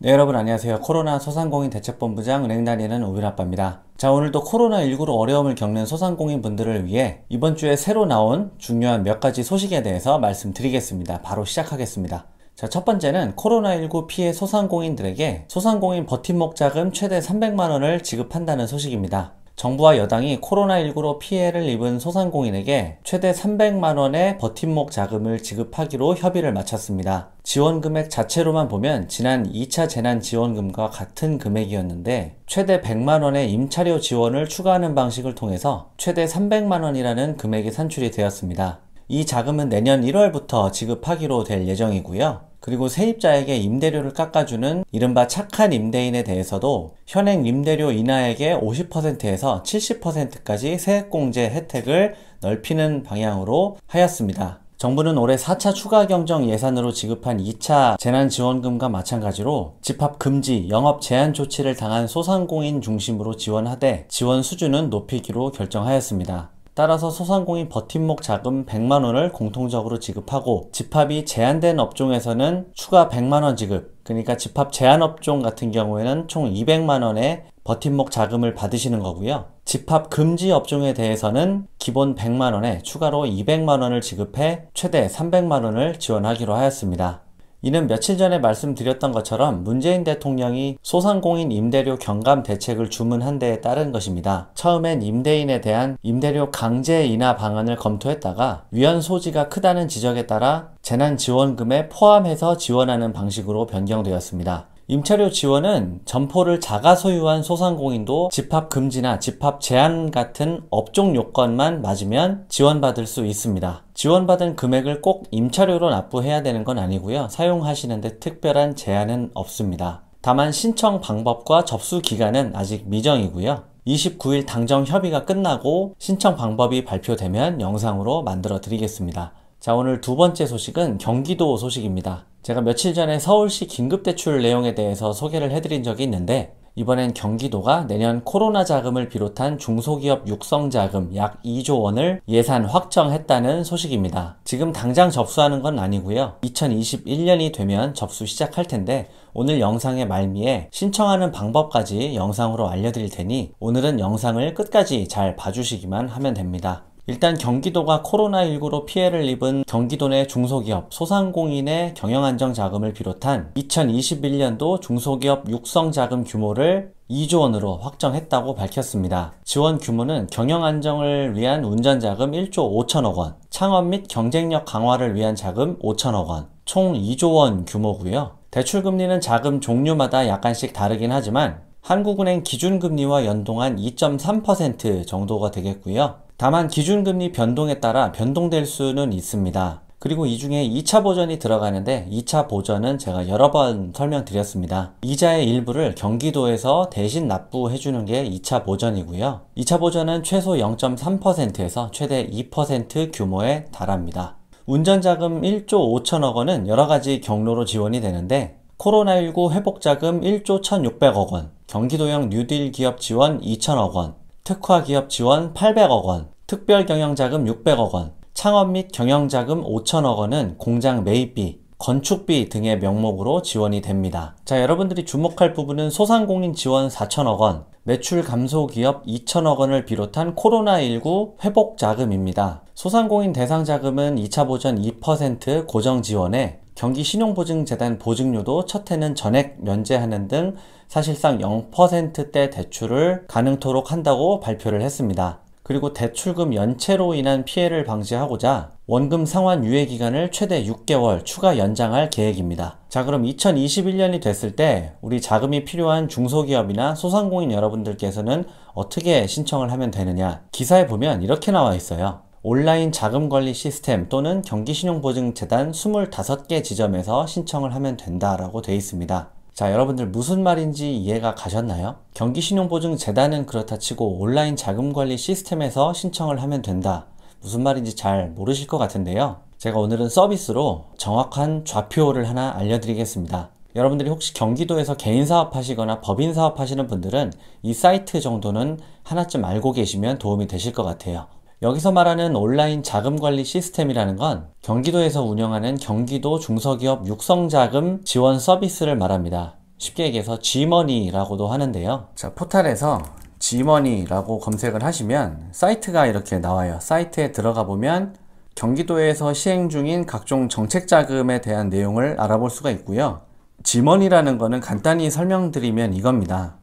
네, 여러분 안녕하세요. 코로나 소상공인 대책본부장 은행 다니는 오윤아빠입니다. 자, 오늘도 코로나19로 어려움을 겪는 소상공인 분들을 위해 이번 주에 새로 나온 중요한 몇 가지 소식에 대해서 말씀드리겠습니다. 바로 시작하겠습니다. 자, 첫 번째는 코로나19 피해 소상공인들에게 소상공인 버팀목 자금 최대 300만 원을 지급한다는 소식입니다. 정부와 여당이 코로나19로 피해를 입은 소상공인에게 최대 300만 원의 버팀목 자금을 지급하기로 협의를 마쳤습니다. 지원 금액 자체로만 보면 지난 2차 재난지원금과 같은 금액이었는데 최대 100만 원의 임차료 지원을 추가하는 방식을 통해서 최대 300만 원이라는 금액이 산출이 되었습니다. 이 자금은 내년 1월부터 지급하기로 될 예정이고요. 그리고 세입자에게 임대료를 깎아주는 이른바 착한 임대인에 대해서도 현행 임대료 인하액의 50%에서 70%까지 세액공제 혜택을 넓히는 방향으로 하였습니다. 정부는 올해 4차 추가 경정 예산으로 지급한 2차 재난지원금과 마찬가지로 집합 금지, 영업 제한 조치를 당한 소상공인 중심으로 지원하되 지원 수준은 높이기로 결정하였습니다. 따라서 소상공인 버팀목 자금 100만 원을 공통적으로 지급하고 집합이 제한된 업종에서는 추가 100만 원 지급, 그러니까 집합 제한 업종 같은 경우에는 총 200만 원의 버팀목 자금을 받으시는 거고요. 집합 금지 업종에 대해서는 기본 100만 원에 추가로 200만 원을 지급해 최대 300만 원을 지원하기로 하였습니다. 이는 며칠 전에 말씀드렸던 것처럼 문재인 대통령이 소상공인 임대료 경감 대책을 주문한 데에 따른 것입니다. 처음엔 임대인에 대한 임대료 강제 인하 방안을 검토했다가 위헌 소지가 크다는 지적에 따라 재난지원금에 포함해서 지원하는 방식으로 변경되었습니다. 임차료 지원은 점포를 자가 소유한 소상공인도 집합 금지나 집합 제한 같은 업종 요건만 맞으면 지원받을 수 있습니다. 지원받은 금액을 꼭 임차료로 납부해야 되는 건 아니고요. 사용하시는데 특별한 제한은 없습니다. 다만 신청 방법과 접수 기간은 아직 미정이고요. 29일 당정 협의가 끝나고 신청 방법이 발표되면 영상으로 만들어 드리겠습니다. 자, 오늘 두 번째 소식은 경기도 소식입니다. 제가 며칠 전에 서울시 긴급대출 내용에 대해서 소개를 해드린 적이 있는데 이번엔 경기도가 내년 코로나 자금을 비롯한 중소기업 육성자금 약 2조 원을 예산 확정했다는 소식입니다. 지금 당장 접수하는 건 아니고요. 2021년이 되면 접수 시작할 텐데 오늘 영상의 말미에 신청하는 방법까지 영상으로 알려드릴 테니 오늘은 영상을 끝까지 잘 봐주시기만 하면 됩니다. 일단 경기도가 코로나19로 피해를 입은 경기도 내 중소기업, 소상공인의 경영안정자금을 비롯한 2021년도 중소기업 육성자금 규모를 2조 원으로 확정했다고 밝혔습니다. 지원 규모는 경영안정을 위한 운전자금 1조 5천억 원, 창업 및 경쟁력 강화를 위한 자금 5천억 원, 총 2조 원 규모고요. 대출금리는 자금 종류마다 약간씩 다르긴 하지만 한국은행 기준금리와 연동한 2.3% 정도가 되겠고요. 다만 기준금리 변동에 따라 변동될 수는 있습니다. 그리고 이 중에 2차 보전이 들어가는데 2차 보전은 제가 여러 번 설명드렸습니다. 이자의 일부를 경기도에서 대신 납부해주는 게 2차 보전이고요. 2차 보전은 최소 0.3%에서 최대 2% 규모에 달합니다. 운전자금 1조 5천억 원은 여러가지 경로로 지원이 되는데 코로나19 회복자금 1조 1,600억 원, 경기도형 뉴딜 기업 지원 2천억 원, 특화기업 지원 800억 원, 특별경영자금 600억 원, 창업 및 경영자금 5천억 원은 공장 매입비, 건축비 등의 명목으로 지원이 됩니다. 자, 여러분들이 주목할 부분은 소상공인 지원 4천억 원, 매출 감소 기업 2천억 원을 비롯한 코로나19 회복자금입니다. 소상공인 대상자금은 2차 보전 2% 고정 지원에 경기신용보증재단 보증료도 첫 해는 전액 면제하는 등 사실상 0%대 대출을 가능토록 한다고 발표를 했습니다. 그리고 대출금 연체로 인한 피해를 방지하고자 원금 상환 유예 기간을 최대 6개월 추가 연장할 계획입니다. 자, 그럼 2021년이 됐을 때 우리 자금이 필요한 중소기업이나 소상공인 여러분들께서는 어떻게 신청을 하면 되느냐? 기사에 보면 이렇게 나와 있어요. 온라인 자금관리 시스템 또는 경기신용보증재단 25개 지점에서 신청을 하면 된다라고 되어 있습니다. 자, 여러분들 무슨 말인지 이해가 가셨나요? 경기신용보증재단은 그렇다 치고 온라인 자금관리 시스템에서 신청을 하면 된다. 무슨 말인지 잘 모르실 것 같은데요. 제가 오늘은 서비스로 정확한 좌표를 하나 알려드리겠습니다. 여러분들이 혹시 경기도에서 개인사업 하시거나 법인사업 하시는 분들은 이 사이트 정도는 하나쯤 알고 계시면 도움이 되실 것 같아요. 여기서 말하는 온라인 자금관리 시스템이라는 건 경기도에서 운영하는 경기도 중소기업 육성자금 지원 서비스를 말합니다. 쉽게 얘기해서 G머니라고도 하는데요. 자, 포탈에서 G머니라고 검색을 하시면 사이트가 이렇게 나와요. 사이트에 들어가 보면 경기도에서 시행 중인 각종 정책자금에 대한 내용을 알아볼 수가 있고요. G머니라는 거는 간단히 설명드리면 이겁니다.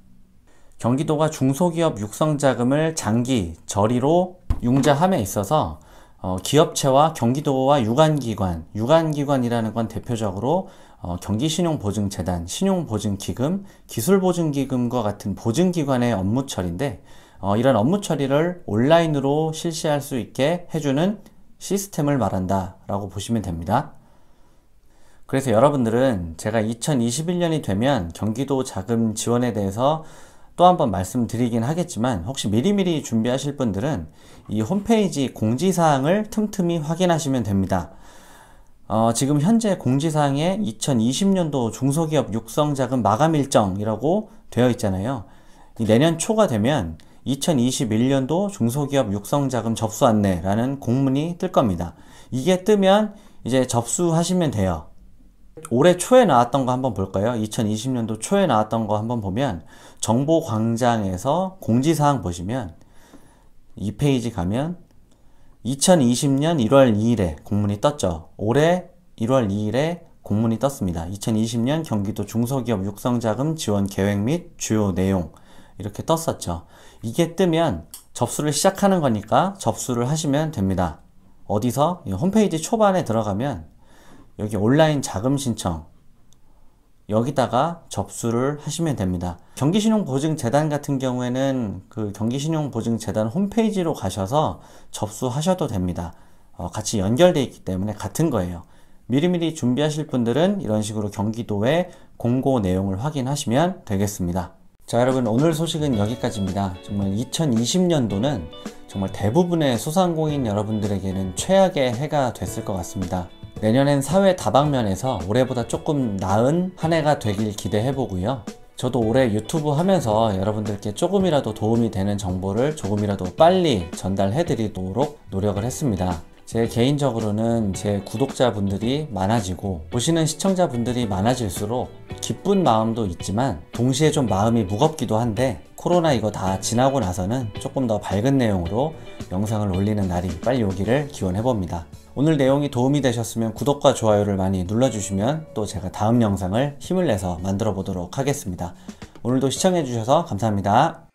경기도가 중소기업 육성자금을 장기 저리로 융자함에 있어서 기업체와 경기도와 유관기관이라는 건 대표적으로 경기신용보증재단, 신용보증기금, 기술보증기금과 같은 보증기관의 업무 처리인데 이런 업무 처리를 온라인으로 실시할 수 있게 해주는 시스템을 말한다 라고 보시면 됩니다. 그래서 여러분들은 제가 2021년이 되면 경기도 자금 지원에 대해서 또 한번 말씀드리긴 하겠지만 혹시 미리미리 준비하실 분들은 이 홈페이지 공지사항을 틈틈이 확인하시면 됩니다. 지금 현재 공지사항에 2020년도 중소기업 육성자금 마감 일정이라고 되어 있잖아요. 내년 초가 되면 2021년도 중소기업 육성자금 접수 안내라는 공문이 뜰 겁니다. 이게 뜨면 이제 접수하시면 돼요. 올해 초에 나왔던 거 한번 볼까요? 2020년도 초에 나왔던 거 한번 보면 정보광장에서 공지사항 보시면 이 페이지 가면 2020년 1월 2일에 공문이 떴죠. 올해 1월 2일에 공문이 떴습니다. 2020년 경기도 중소기업 육성자금 지원 계획 및 주요 내용 이렇게 떴었죠. 이게 뜨면 접수를 시작하는 거니까 접수를 하시면 됩니다. 어디서? 홈페이지 초반에 들어가면 여기 온라인 자금 신청 여기다가 접수를 하시면 됩니다. 경기신용보증재단 같은 경우에는 그 경기신용보증재단 홈페이지로 가셔서 접수하셔도 됩니다. 같이 연결되어 있기 때문에 같은 거예요. 미리미리 준비하실 분들은 이런 식으로 경기도의 공고 내용을 확인하시면 되겠습니다. 자, 여러분, 오늘 소식은 여기까지입니다. 정말 2020년도는 정말 대부분의 소상공인 여러분들에게는 최악의 해가 됐을 것 같습니다. 내년엔 사회 다방면에서 올해보다 조금 나은 한 해가 되길 기대해보고요. 저도 올해 유튜브 하면서 여러분들께 조금이라도 도움이 되는 정보를 조금이라도 빨리 전달해드리도록 노력을 했습니다. 제 개인적으로는 제 구독자분들이 많아지고 보시는 시청자분들이 많아질수록 기쁜 마음도 있지만 동시에 좀 마음이 무겁기도 한데 코로나 이거 다 지나고 나서는 조금 더 밝은 내용으로 영상을 올리는 날이 빨리 오기를 기원해봅니다. 오늘 내용이 도움이 되셨으면 구독과 좋아요를 많이 눌러주시면 또 제가 다음 영상을 힘을 내서 만들어 보도록 하겠습니다. 오늘도 시청해주셔서 감사합니다.